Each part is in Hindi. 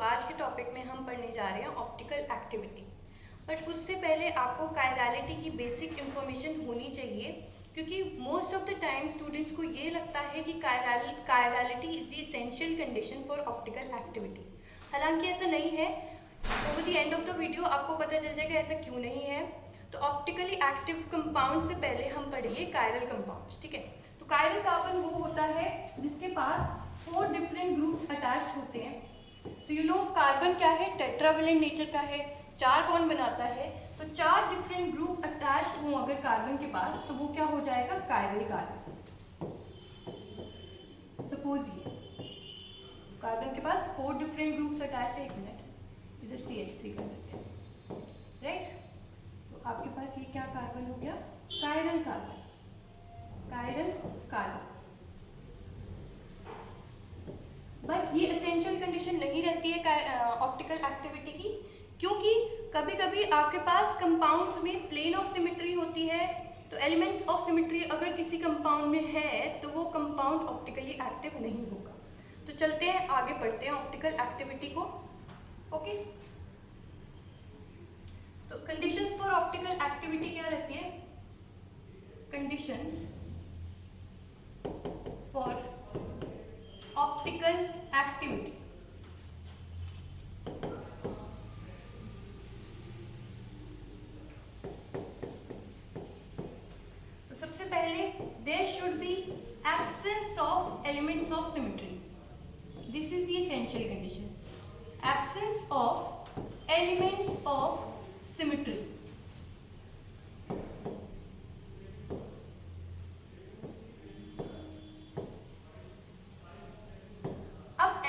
आज के टॉपिक में हम पढ़ने जा रहे हैं ऑप्टिकल एक्टिविटी। बट उससे पहले आपको कायरलिटी की बेसिक इंफॉर्मेशन होनी चाहिए, क्योंकि most of the time students को ये लगता है कि chirality is the essential condition for optical activity. हालांकि ऐसा नहीं है। Over the end of the video आपको पता चल जाएगा ऐसा क्यों नहीं है। तो ऑप्टिकली एक्टिव कंपाउंड से पहले हम पढ़िए कायरल कंपाउंड्स, ठीक है। तो कायरल कार्बन वो होता है जिसके पास 4 डिफरेंट ग्रुप्स अटैच होते हैं। तो यू नो कार्बन क्या है, टेट्रावेलेंट नेचर का है, 4 बॉन्ड बनाता है। तो 4 डिफरेंट ग्रुप अटैच हों अगर कार्बन के पास, तो वो क्या हो जाएगा, कायरल कार्बन। सपोज ये कार्बन के पास 4 डिफरेंट ग्रुप्स अटैच है। एक मिनट, इधर CH3 कर देते हैं, राइट। तो आपके पास ये क्या कार्बन हो गया, chiral carbon, chiral carbon. But ये एसेंशियल कंडीशन नहीं रहती है ऑप्टिकल एक्टिविटी की, क्योंकि कभी कभी आपके पास कंपाउंड्स में प्लेन ऑफ सिमेट्री होती है। तो एलिमेंट्स ऑफ सिमेट्री अगर किसी कंपाउंड में है तो वो कंपाउंड ऑप्टिकली एक्टिव नहीं होगा। तो चलते हैं आगे पढ़ते हैं ऑप्टिकल एक्टिविटी को। ओके, तो कंडीशंस फॉर ऑप्टिकल एक्टिविटी क्या रहती है, कंडीशंस फॉर ऑप्टिकल एक्टिविटी। तो सबसे पहले there should be absence of elements of symmetry. This is the essential condition, absence of elements of symmetry.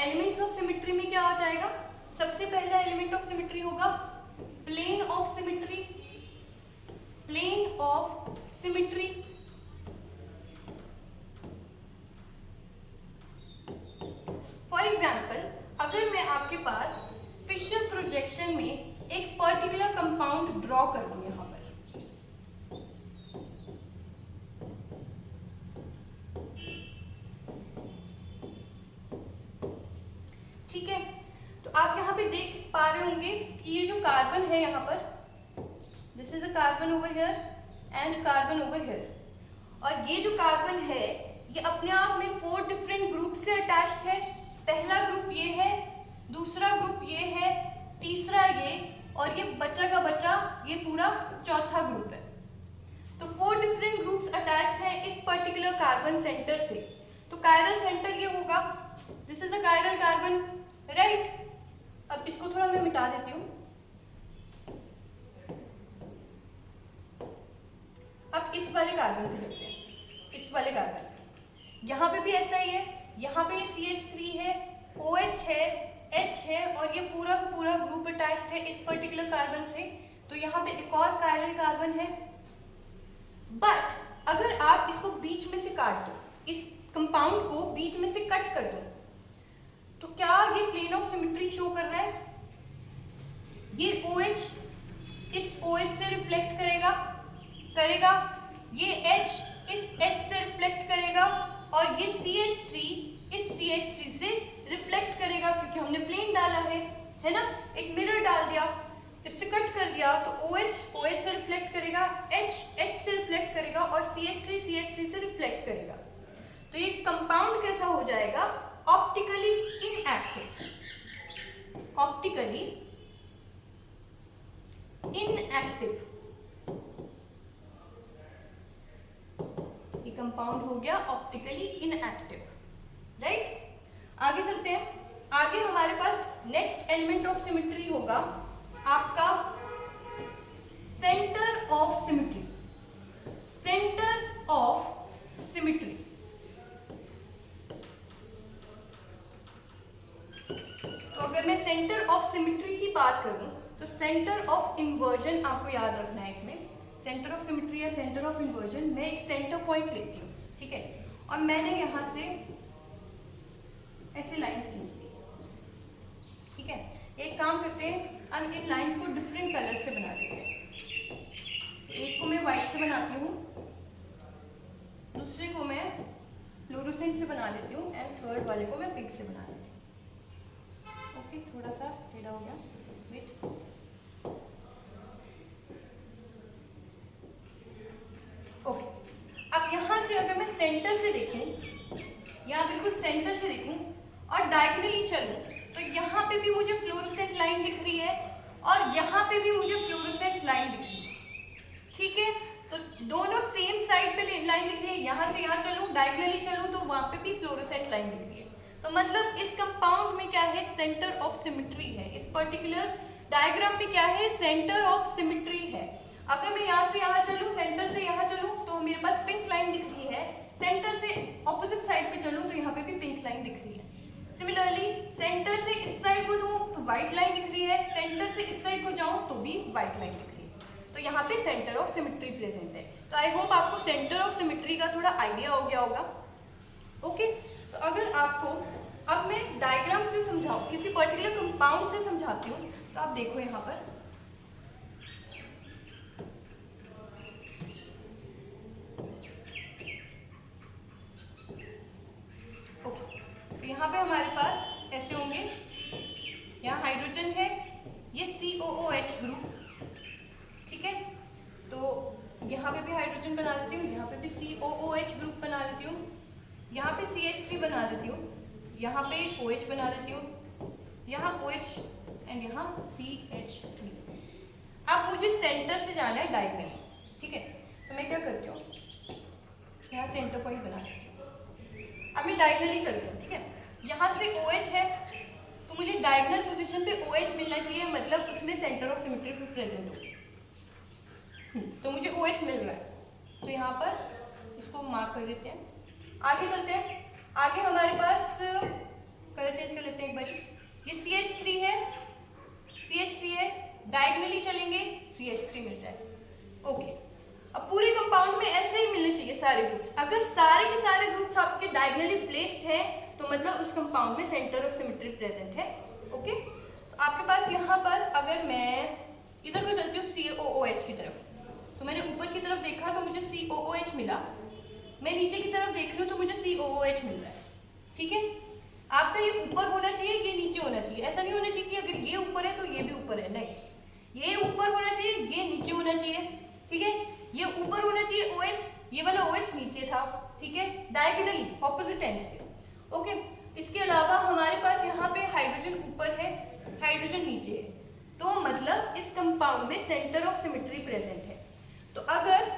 Elements of symmetry में क्या आ जाएगा, सबसे पहला एलिमेंट ऑफ सिमेट्री होगा plane of symmetry, plane of symmetry. For example, अगर मैं आपके पास फिशर प्रोजेक्शन में एक पर्टिकुलर कंपाउंड ड्रॉ कर दूं यहां पर, ठीक है। तो आप यहाँ पे देख पा रहे होंगे कि ये जो कार्बन है यहाँ पर, this is a carbon over here and carbon over here. और ये जो कार्बन है ये अपने आप में 4 डिफरेंट ग्रुप से अटैच्ड है। पहला ग्रुप ये है, दूसरा ग्रुप ये है, तीसरा ये, और ये बचा का बचा ये पूरा चौथा ग्रुप है। तो 4 डिफरेंट ग्रुप्स अटैच्ड हैं इस पर्टिकुलर कार्बन सेंटर से। तो कायरल सेंटर ये होगा, this is a chiral carbon, right. अब इसको थोड़ा मैं मिटा देती हूँ। अब इस वाले कार्बन पे चलते हैं, इस वाले कार्बन, यहाँ पे भी ऐसा ही है, यहाँ पे ये CH3 है, OH है, H है, और ये पूरा का पूरा ग्रुप अटैच्ड है इस पर्टिकुलर कार्बन से। तो यहाँ पे एक और कायरल कार्बन है। बट अगर आप इसको बीच में से काट दो, इस कंपाउंड को बीच में से कट कर दो, तो क्या ये प्लेन ऑफ सिमेट्री शो कर रहा है, ये OH इस OH से रिफ्लेक्ट करेगा, ये H इस H से रिफ्लेक्ट करेगा, और ये CH3 इस CH3 से रिफ्लेक्ट करेगा, क्योंकि हमने प्लेन डाला है ना, एक मिरर डाल दिया, इससे कट कर दिया। तो OH से रिफ्लेक्ट करेगा, H से रिफ्लेक्ट करेगा, और CH3 से रिफ्लेक्ट करेगा। तो ये कंपाउंड कैसा हो जाएगा, ऑप्टिकली इनएक्टिव, ऑप्टिकली इनएक्टिव। ये कंपाउंड हो गया ऑप्टिकली इनएक्टिव, राइट। आगे चलते हैं। आगे हमारे पास नेक्स्ट एलिमेंट ऑफ सिमेट्री होगा आपका centre of symmetry, centre of symmetry. तो अगर मैं सेंटर ऑफ सिमेट्री की बात करूं, तो सेंटर ऑफ इन्वर्जन आपको याद रखना है इसमें। सेंटर ऑफ सिमेट्री या सेंटर ऑफ इन्वर्जन, मैं एक सेंटर पॉइंट लेती हूँ, ठीक है, और मैंने यहां से ऐसे लाइंस खींच ली, ठीक है। एक काम करते हैं, हम इन लाइंस को डिफरेंट कलर से बना देते हैं। एक को मैं व्हाइट से बनाती हूँ, दूसरे को मैं फ्लोरोसेंट से बना लेती हूँ, एंड थर्ड वाले को मैं पिंक से बना लेती हूँ। ओके, थोड़ा सा टेढ़ा हो गया, वेट। ओके, अब यहाँ से अगर मैं सेंटर से देखूं, यहाँ बिल्कुल सेंटर से देखूं और डायगोनली चलूं, तो यहाँ पे भी मुझे फ्लोरोसेंट लाइन दिख रही है और यहाँ पे भी मुझे फ्लोरोसेंट लाइन दिख रही है, ठीक है। तो दोनों सेम साइड पे लाइन दिख रही है, यहाँ से यहाँ चलूं, डायगोनली चलूं तो वहाँ पे भी फ्लोरोसेंट लाइन दिख रही है। तो मतलब इस कंपाउंड में क्या है, सेंटर ऑफ सिमेट्री है। इस पर्टिकुलर डायग्राम में क्या है, सेंटर ऑफ सिमेट्री है। अगर मैं यहाँ से यहाँ चलूं, सेंटर से यहाँ चलूं, तो मेरे पास पिंक लाइन दिख रही है। सेंटर से ऑपोजिट साइड पे चलूं तो यहाँ पे भी पिंक लाइन दिख रही है। सिमिलरली सेंटर से इस साइड को दूं तो व्हाइट लाइन दिख रही है, सेंटर से इस साइड को जाऊं तो भी व्हाइट लाइन दिख रही है। तो यहाँ पे सेंटर ऑफ सिमेट्री प्रेजेंट है। तो आई होप आपको सेंटर ऑफ सिमेट्री का थोड़ा आइडिया हो गया होगा। ओके, तो अगर आपको अब मैं डायग्राम से समझाऊं, किसी पर्टिकुलर कंपाउंड से समझाती हूँ, तो आप देखो यहाँ पर तो यहाँ पे हमारे पास ऐसे होंगे, यहाँ हाइड्रोजन है, ये COOH ग्रुप, ठीक है। तो यहाँ पे भी हाइड्रोजन बना देती हूँ, यहाँ पे भी COOH ग्रुप बना देती हूँ, यहाँ पे CH3 बना देती हूँ, यहाँ पे OH बना देती हूँ, यहाँ OH एंड यहाँ CH3। अब मुझे सेंटर से जाना है डायगोनली, ठीक है। तो मैं क्या करती हूँ, यहाँ सेंटर पॉइंट बना देती हूँ। अब मैं डायगोनली चलती हूँ, ठीक है। यहाँ से OH है तो मुझे डायगोनल पोजीशन पे OH मिलना चाहिए, मतलब उसमें सेंटर ऑफ सिमेट्री प्रेजेंट हो। तो मुझे OH मिल रहा है, तो यहाँ पर इसको मार्क कर देते हैं। आगे चलते हैं, आगे हमारे पास कलर चेंज कर लेते हैं एक बार। ये CH3 है, CH3 है, डायगोनली चलेंगे CH3 मिल जाए। ओके, अब पूरे कंपाउंड में ऐसे ही मिलने चाहिए सारे ग्रुप्स। अगर सारे के सारे ग्रुप्स आपके डायगोनली प्लेस्ड हैं तो मतलब उस कंपाउंड में सेंटर ऑफ सिमेट्री प्रेजेंट है। ओके, तो आपके पास यहाँ पर अगर मैं इधर को चलती हूँ COOH की तरफ, तो मैंने ऊपर की तरफ देखा तो मुझे COOH मिला, मैं नीचे की तरफ देख रही हूँ तो मुझे COOH मिल रहा है, ठीक है। आपका ये ऊपर होना चाहिए, ये नीचे होना चाहिए। ऐसा नहीं होना चाहिए कि अगर ये ऊपर है तो ये भी ऊपर है, नहीं, ये ऊपर होना चाहिए, ये नीचे होना चाहिए, ठीक है। ये ऊपर होना चाहिए OH, ये वाला OH नीचे था, ठीक है, डायगोनली ऑपोजिट एंड्स पे। ओके, इसके अलावा हमारे पास यहाँ पे हाइड्रोजन ऊपर है, हाइड्रोजन नीचे है, तो मतलब इस कंपाउंड में सेंटर ऑफ सिमेट्री प्रेजेंट है। तो अगर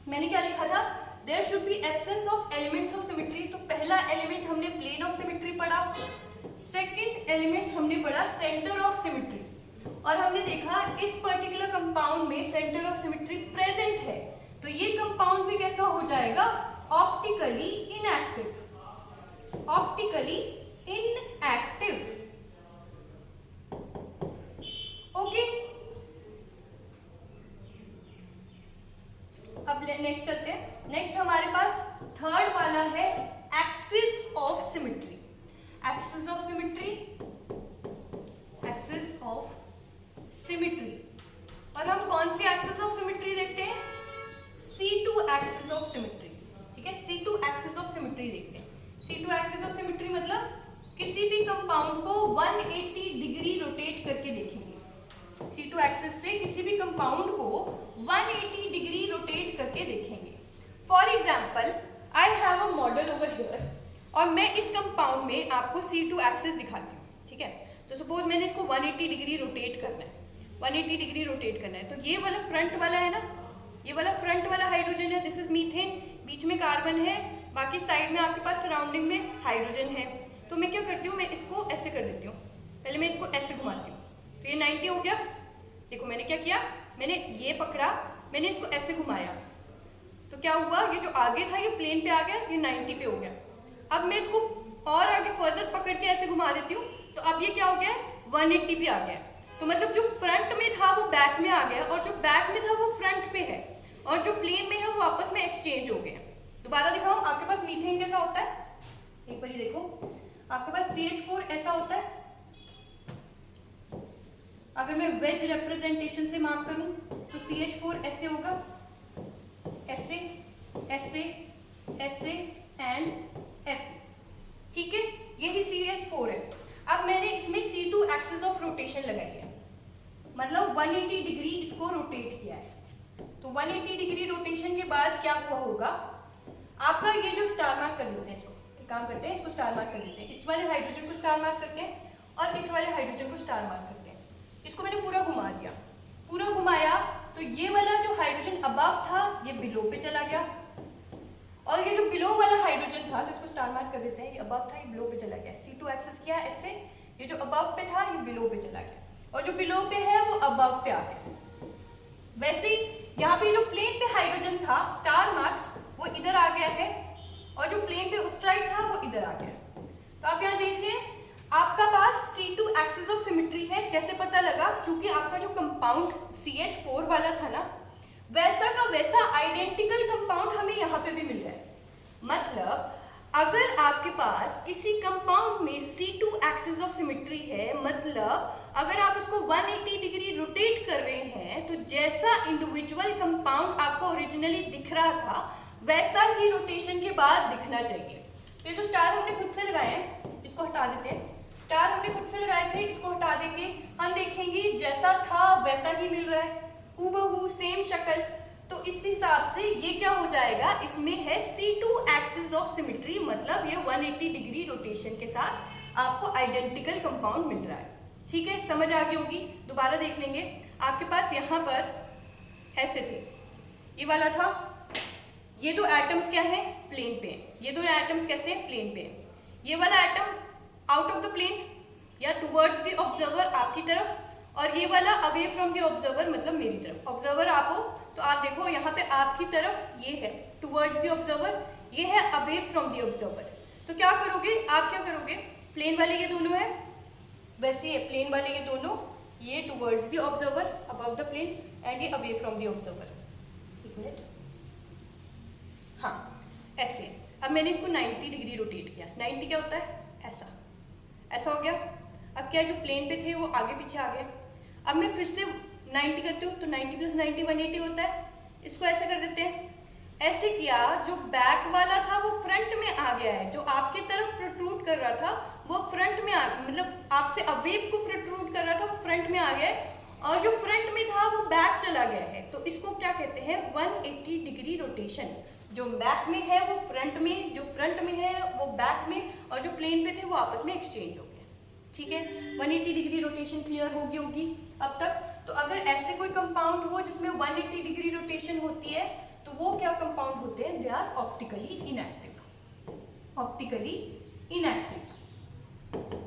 मैंने क्या लिखा था, there should be absence of elements of symmetry, तो पहला एलिमेंट हमने प्लेन ऑफ सिमेट्री पढ़ा, सेकंड एलिमेंट हमने पढ़ा सेंटर ऑफ सिमेट्री, और हमने देखा इस पर्टिकुलर कंपाउंड में सेंटर ऑफ सिमेट्री प्रेजेंट है, तो ये कंपाउंड भी कैसा हो जाएगा, optically inactive, optically inactive. Okay, अब नेक्स्ट चलते हैं। नेक्स्ट हमारे पास थर्ड वाला है axis of symmetry. Axis of symmetry, axis of symmetry, और हम कौन सी एक्सिस ऑफ सिमेट्री देखते हैं, C2 एक्सिस ऑफ सिमेट्री, ठीक है। C2 एक्सिस ऑफ सिमेट्री देखते हैं। C2 एक्सिस ऑफ सिमेट्री मतलब किसी भी कंपाउंड को 180 डिग्री रोटेट करके देखेंगे। C2 एक्सिस से किसी भी कंपाउंड को 180 डिग्री रोटेट करके देखेंगे। For example, I have a model over here, और मैं इस कंपाउंड में आपको C2 एक्सिस दिखाती हूँ, ठीक है। तो सपोज मैंने इसको 180 डिग्री रोटेट करना है, 180 डिग्री रोटेट करना है, तो ये वाला फ्रंट वाला है ना, ये वाला फ्रंट वाला हाइड्रोजन है, दिस इज मीथेन, बीच में कार्बन है, बाकी साइड में आपके पास सराउंडिंग में हाइड्रोजन है। तो मैं क्या करती हूँ, मैं इसको ऐसे कर देती हूँ, पहले मैं इसको ऐसे घुमाती हूँ, तो ये 90 हो गया। देखो मैंने क्या किया, मैंने ये पकड़ा, मैंने इसको ऐसे घुमाया, तो क्या हुआ, ये जो आगे था ये प्लेन पे आ गया, ये 90 पे हो गया। अब मैं इसको और आगे फर्दर पकड़ के ऐसे घुमा देती हूँ, तो अब ये क्या हो गया, 180 पे आ गया। तो मतलब जो फ्रंट में था वो बैक में आ गया, और जो बैक में था वो फ्रंट पे है, और जो प्लेन में है वो आपस में एक्सचेंज हो गया। दोबारा दिखाऊं, आपके पास मीथेन कैसा होता है, एक बार ये देखो, आपके पास CH4 ऐसा होता है। अगर मैं वेज रिप्रेजेंटेशन से मार्क करूं तो CH4 ऐसे होगा, ऐसे ऐसे ऐसे एंड ऐसे, ठीक है, यही CH4 है। अब मैंने इसमें C2 रोटेशन लगाई है, मतलब 180 डिग्री इसको रोटेट किया है। तो 180 डिग्री रोटेशन के बाद क्या हुआ होगा, आपका ये जो स्टार मार्क कर देते हैं, इसको एक काम करते हैं, इसको स्टार मार्क कर देते हैं, इस वाले हाइड्रोजन को स्टार मार्क करते हैं और इस वाले हाइड्रोजन को स्टार मार्क करते हैं। इसको मैंने पूरा घुमा दिया, पूरा घुमाया तो ये वाला जो हाइड्रोजन अबव था ये बिलो पे चला गया, और ये जो बिलो वाला हाइड्रोजन था तो इसको स्टार मार्क कर देते हैं, ये अबव था ये बिलो पे चला गया। C2 एक्सेस किया ऐसे, ये जो अबव पे था ये बिलो पे चला गया, और जो बिलो पे है वो अबव पे आ गया। वैसे ही यहाँ पे जो प्लेन पे हाइड्रोजन था स्टार मार्क वो इधर आ गया है, और जो प्लेन पे उस साइड था वो इधर आ गया। तो आप यहाँ देखिए आपका पास C2 एक्सिस ऑफ सिमेट्री है। कैसे पता लगा, क्योंकि आपका जो कंपाउंड CH4 वाला था ना, वैसा का वैसा आइडेंटिकल कंपाउंड हमें यहाँ पे भी मिल रहा है। मतलब अगर आपके पास किसी कंपाउंड में C2 एक्सिस ऑफ सिमेट्री है, मतलब अगर आप उसको 180 डिग्री रोटेट कर रहे हैं, तो जैसा इंडिविजुअल कंपाउंड आपको ओरिजिनली दिख रहा था वैसा ही रोटेशन के बाद दिखना चाहिए। तो ये तो स्टार हमने खुद से लगाए हैं, इसको हटा देते हैं। स्टार हमने खुद से लगाए थे, इसको हटा देंगे, हम देखेंगे जैसा था वैसा ही मिल रहा है, हूबहू सेम शक्ल। तो इस हिसाब से ये क्या हो जाएगा, इसमें है C2 एक्सिस ऑफ सिमेट्री, मतलब ये 180 डिग्री रोटेशन के साथ आपको आइडेंटिकल कंपाउंड मिल रहा है। ठीक है, समझ आ गई होगी। दोबारा देख लेंगे। आपके पास यहाँ पर ऐसे थे, ये वाला था, ये दो एटम्स क्या है, प्लेन पे, ये दो एटम्स कैसे प्लेन पे, ये वाला atom out of the plane या टुवर्ड्स द ऑब्जर्वर आपकी तरफ, और ये वाला अवे फ्रॉम द ऑब्जर्वर मतलब मेरी तरफ। ऑब्जर्वर आप हो तो आप देखो यहाँ पे आपकी तरफ ये है टुवर्ड्स द ऑब्जर्वर, ये है अवे फ्रॉम द ऑब्जर्वर। तो क्या करोगे आप, क्या करोगे, प्लेन वाले ये दोनों है, वैसे ये प्लेन वाले ये दोनों, ये towards the observer above the plane and ये अवे फ्रॉम द ऑब्जर्वर। एक मिनट, हाँ ऐसे। अब मैंने इसको 90 डिग्री रोटेट किया। 90 क्या होता है, ऐसा, ऐसा हो गया। अब क्या, जो प्लेन पे थे वो आगे पीछे आ गए। अब मैं फिर से 90 करती हूँ तो 90 + 90 180 होता है। इसको ऐसे कर देते हैं, ऐसे किया, जो बैक वाला था वो फ्रंट में आ गया है, जो आपके तरफ प्रोट्रूड कर रहा था वो फ्रंट में मतलब आपसे अवे को प्रोट्रूड कर रहा था वो फ्रंट में आ गया है, और जो फ्रंट में था वो बैक चला गया है। तो इसको क्या कहते हैं, 180 डिग्री रोटेशन। जो बैक में है वो फ्रंट में, जो फ्रंट में है वो बैक में, और जो प्लेन पे थे वो आपस में एक्सचेंज हो गए। ठीक है, 180 डिग्री रोटेशन क्लियर होगी अब तक। तो अगर ऐसे कोई कंपाउंड हो जिसमें 180 डिग्री रोटेशन होती है तो वो क्या कंपाउंड होते हैं, they are optically inactive. Optically inactive.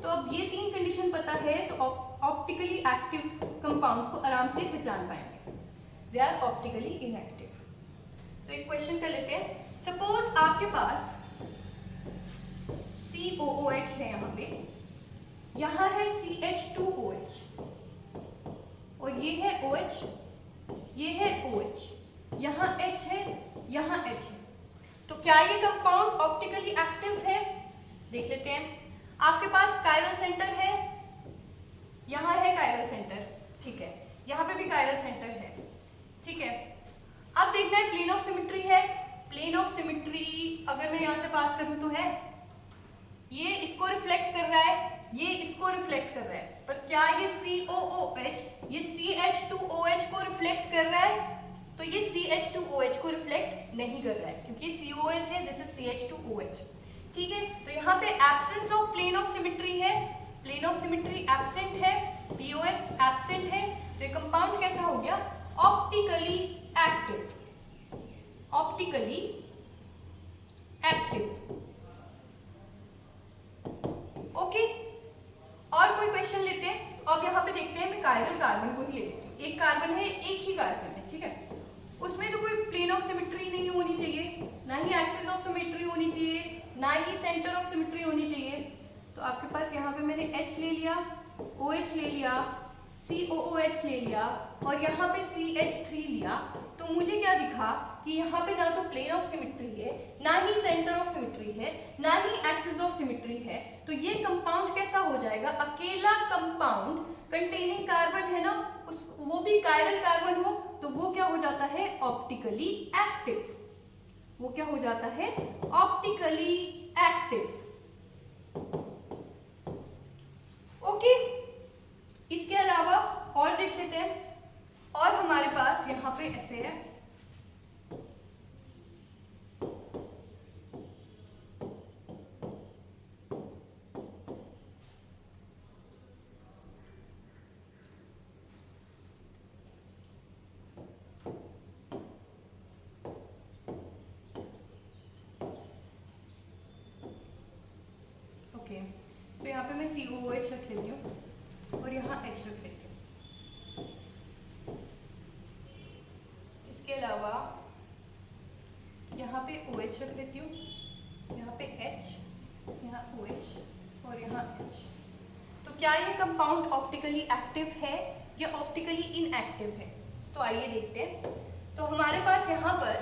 तो अब ये 3 कंडीशन पता है तो ऑप्टिकली एक्टिव कंपाउंड्स को आराम से पहचान पाएंगे, दे आर ऑप्टिकली इनएक्टिव। तो एक क्वेश्चन कर लेते हैं। सपोज आपके पास COOH है, यहाँ है CH2OH, और ये है OH, ये है OH, यहाँ H है, यहाँ H है। तो क्या ये कंपाउंड ऑप्टिकली एक्टिव है, देख लेते हैं। आपके पास कायरल सेंटर है, यहाँ है कायरल सेंटर, ठीक है, यहाँ पे भी कायरल सेंटर है, ठीक है। अब देखना है प्लेन ऑफ सिमेट्री है। प्लेन ऑफ सिमेट्री अगर मैं यहाँ से पास करूँ तो है, ये इसको रिफ्लेक्ट कर रहा है, ये इसको रिफ्लेक्ट कर रहा है, पर क्या ये COOH ये CH2OH को रिफ्लेक्ट कर रहा है, तो ये CH2OH को रिफ्लेक्ट नहीं कर रहा है, क्योंकि COH है, दिस इज CH2OH। ठीक है, तो यहाँ पे absence of plane of symmetry है, प्लेन ऑफ सिमेट्री एब्सेंट है, POS एब्सेंट है, तो ये कंपाउंड कैसा हो गया, optically active. Optically active, okay. और कोई क्वेश्चन लेते हैं। तो अब यहाँ पे देखते हैं, मैं कायरल कार्बन को ही ले लेती हूँ। एक कार्बन है, एक ही कार्बन है, ठीक है, उसमें तो कोई प्लेन ऑफ सिमेट्री नहीं होनी चाहिए, ना ही एक्सिस ऑफ सिमेट्री होनी चाहिए, ना ही सेंटर ऑफ सिमेट्री होनी चाहिए। तो आपके पास यहाँ पे मैंने H ले लिया, OH ले लिया, COOH ले लिया, और यहाँ पे CH3 लिया। तो मुझे क्या दिखा कि यहाँ पे ना तो प्लेन ऑफ सिमेट्री है, ना ही सेंटर ऑफ सिमेट्री है, ना ही एक्सिस ऑफ सिमेट्री है। तो ये कंपाउंड कैसा हो जाएगा, अकेला कंपाउंड कंटेनिंग कार्बन है ना, उस वो भी कायरल कार्बन हो, तो वो क्या हो जाता है, ऑप्टिकली एक्टिव। वो क्या हो जाता है, ऑप्टिकली एक्टिव, ओके। ओके, तो यहाँ पे मैं COOH रख लेती हूँ और यहाँ H रख लेती हूँ। इसके अलावा यहाँ पे OH रख लेती हूँ, यहाँ पे H, यहाँ OH और यहाँ H। तो क्या ये कंपाउंड ऑप्टिकली एक्टिव है या ऑप्टिकली इनएक्टिव है? तो आइए देखते हैं। तो हमारे पास यहाँ पर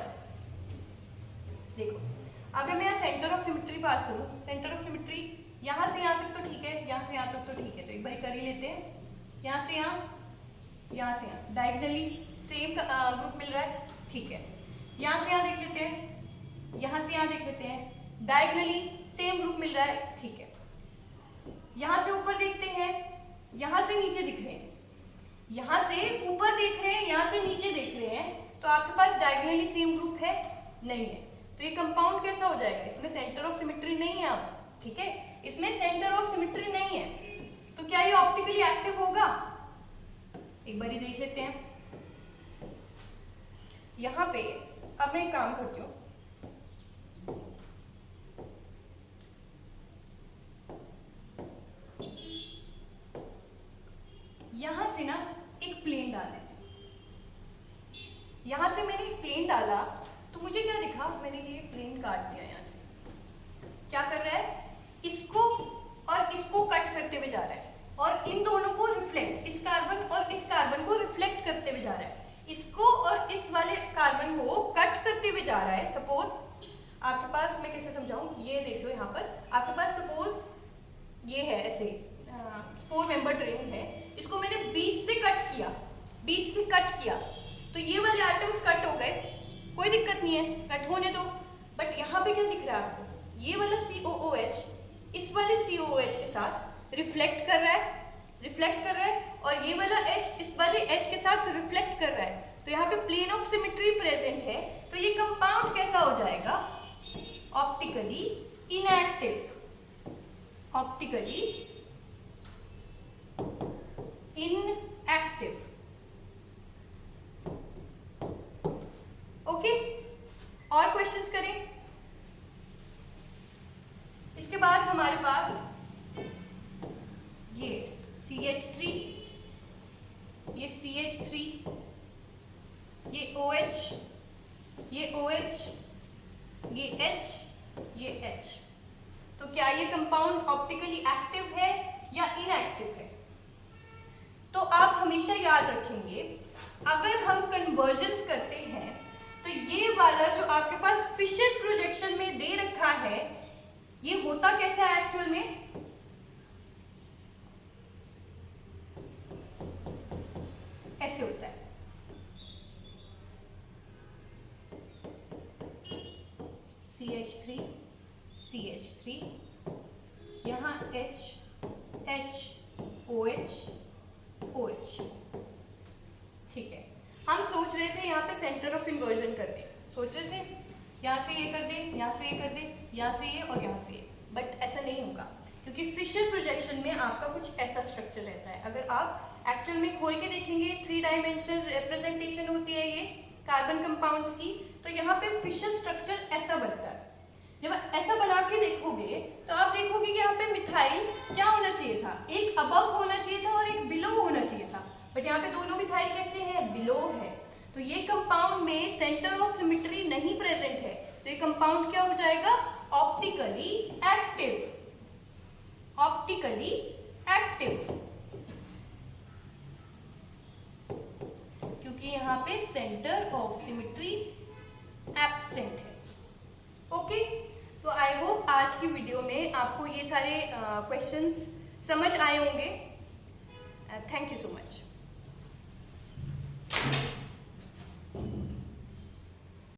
देखो, अगर मैं यहाँ सेंटर ऑफ सिमेट्री पास करूँ, सेंटर ऑफ सिमेट्री यहाँ से यहाँ तक तो ठीक है, यहाँ से यहाँ तक तो ठीक है, तो एक बार कर ही लेते हैं। यहाँ से यहाँ, यहाँ से यहाँ, डायगोनली सेम ग्रुप मिल रहा है, ठीक है। यहाँ से यहाँ देख लेते हैं, यहाँ से यहाँ देख लेते हैं, डायगोनली सेम ग्रुप मिल रहा है, ठीक है। यहाँ से ऊपर देखते हैं, यहाँ से नीचे दिख रहे हैं, यहाँ से ऊपर देख रहे हैं, यहाँ से नीचे देख रहे हैं, तो आपके पास डायगोनली सेम ग्रुप है? नहीं है। तो ये कंपाउंड कैसा हो जाएगा? इसमें सेंटर ऑफ सिमेट्री नहीं है आप, ठीक है, इसमें सेंटर ऑफ सिमेट्री नहीं है, तो क्या ये ऑप्टिकली एक्टिव होगा? एक बार ही देख लेते हैं। यहाँ पे अब मैं एक काम करती हूँ, यहां से ना एक प्लेन डाल देते हैं। यहां से मैंने एक प्लेन डाला तो मुझे क्या दिखा? मैंने ये प्लेन काट दिया यहाँ से। क्या कर रहा है? इसको और इसको कट करते हुए जा रहा है और इन दोनों को रिफ्लेक्ट, इस कार्बन और इस कार्बन को रिफ्लेक्ट करते हुए जा रहा है। इसको और इस वाले कार्बन को कट करते हुए जा रहा है। सपोज आपके पास, मैं कैसे समझाऊं, ये देख लो, यहाँ पर आपके पास सपोज ये है, ऐसे 4 मेंबर रिंग है, इसको मैंने बीच से कट किया, बीच से कट किया, तो ये वाले आइटम्स कट हो गए, कोई दिक्कत नहीं है, कट होने दो। बट यहाँ पे क्या दिख रहा है आपको? ये वाला COOH इस वाले COOH के साथ रिफ्लेक्ट कर रहा है, रिफ्लेक्ट कर रहा है, और ये वाला H इस वाले H के साथ रिफ्लेक्ट कर रहा है। तो यहाँ पे प्लेन ऑफ सिमेट्री प्रेजेंट है, तो ये कंपाउंड कैसा हो जाएगा? Optically inactive, optically inactive. Okay, और क्वेश्चंस करें। इसके बाद हमारे पास ये CH3, ये CH3, ये OH, ये OH, ये H, ये H। तो क्या ये कंपाउंड ऑप्टिकली एक्टिव है या इनएक्टिव है? तो आप हमेशा याद रखेंगे, अगर हम कन्वर्जन्स करते हैं तो ये वाला जो आपके पास फिशर प्रोजेक्शन में दे रखा है, ये होता कैसा है एक्चुअल में? ऐसे होता है। CH3, CH3, यहाँ H, H, OH, OH, ठीक है। हम सोच रहे थे यहाँ पे सेंटर ऑफ इन्वर्जन कर दे, सोच रहे थे यहाँ से ये कर दे, यहाँ से ये कर दे, यहाँ से ये और यहाँ से ये, बट ऐसा नहीं होगा, क्योंकि फिशर प्रोजेक्शन में आपका कुछ ऐसा स्ट्रक्चर रहता है। अगर आप एक्चुअल में खोल के देखेंगे, 3 डायमेंशनल रिप्रेजेंटेशन होती है ये कार्बन कंपाउंड्स की, तो यहाँ पे फिशर स्ट्रक्चर ऐसा बनता है। जब ऐसा बना के देखोगे तो आप देखोगे कि यहाँ पे मिथाइल क्या होना चाहिए था? एक अबव होना चाहिए था और एक बिलो होना चाहिए था, बट यहाँ पे दोनों मिथाइल कैसे हैं? बिलो है। तो ये कंपाउंड में सेंटर ऑफ सिमेट्री नहीं प्रेजेंट है, तो ये कंपाउंड क्या हो जाएगा? ऑप्टिकली एक्टिव, ऑप्टिकली एक्टिव, क्योंकि यहाँ पे सेंटर ऑफ सिमेट्री एब्सेंट है। ओके, तो आई होप आज की वीडियो में आपको ये सारे क्वेश्चंस समझ आए होंगे। Thank you so much.